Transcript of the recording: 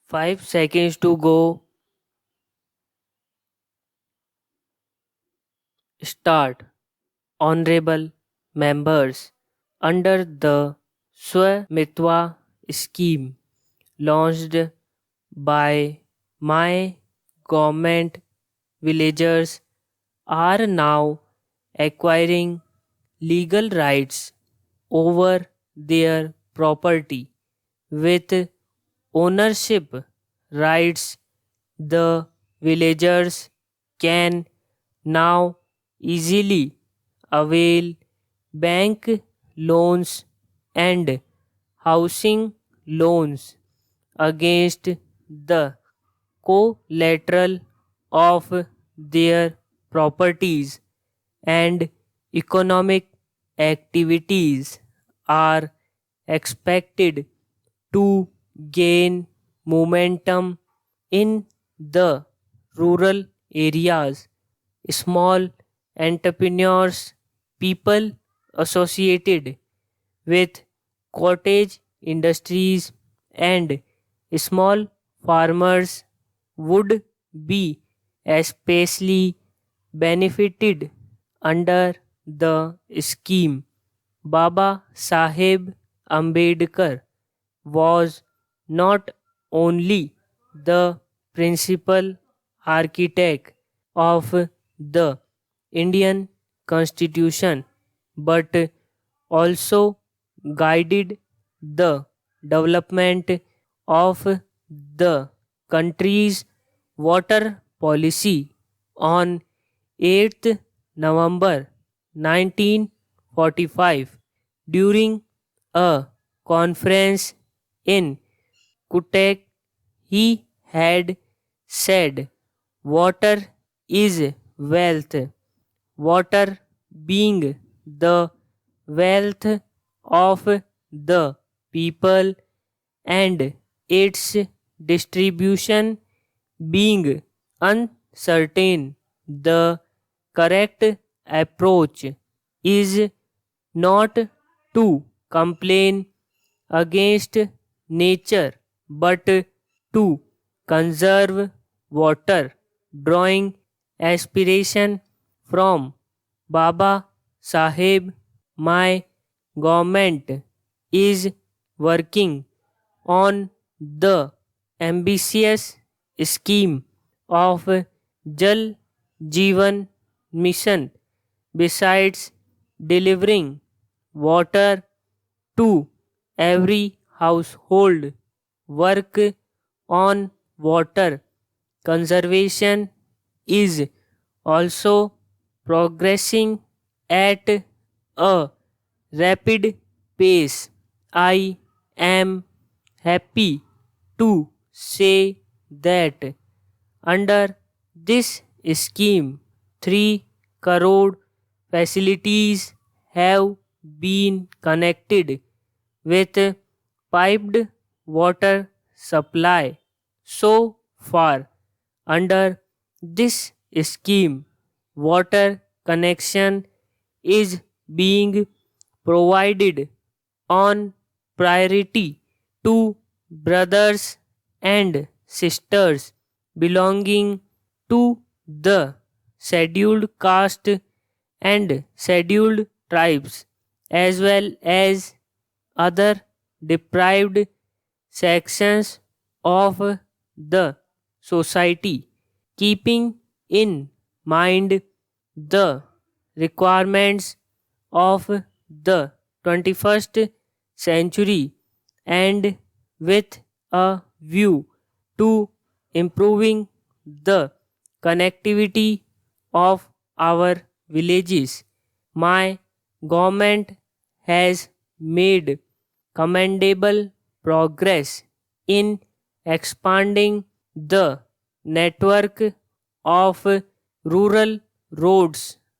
5 seconds to go. Start. Honorable members, under the Swamitwa scheme launched by my government, villagers are now acquiring legal rights over their property. With ownership rights, the villagers can now easily avail bank loans and housing loans against the collateral of their properties, and economic activities are expected to gain momentum in the rural areas. Small entrepreneurs, people associated with cottage industries, and small farmers would be especially benefited under the scheme. Baba Saheb Ambedkar was not only the principal architect of the Indian Constitution but also guided the development of the country's water policy. On 8th November 1945, during a conference in Cuttack, he had said, "Water is wealth. Water being the wealth of the people and its distribution being uncertain, the correct approach is not to complain against nature but to conserve water." Drawing aspiration from Baba Saheb, my government is working on the ambitious scheme of Jal Jeevan Mission. Besides delivering water to every household, work on water conservation is also progressing at a rapid pace. I am happy to say that under this scheme, 3 crore facilities have been connected with piped water supply. So far, under this scheme, water connection is being provided on priority to brothers and sisters belonging to the scheduled caste and scheduled tribes, as well as other deprived sections of the society. Keeping in mind the requirements of the 21st century and with a view to improving the connectivity of our villages, my government has made commendable progress in expanding the network of rural roads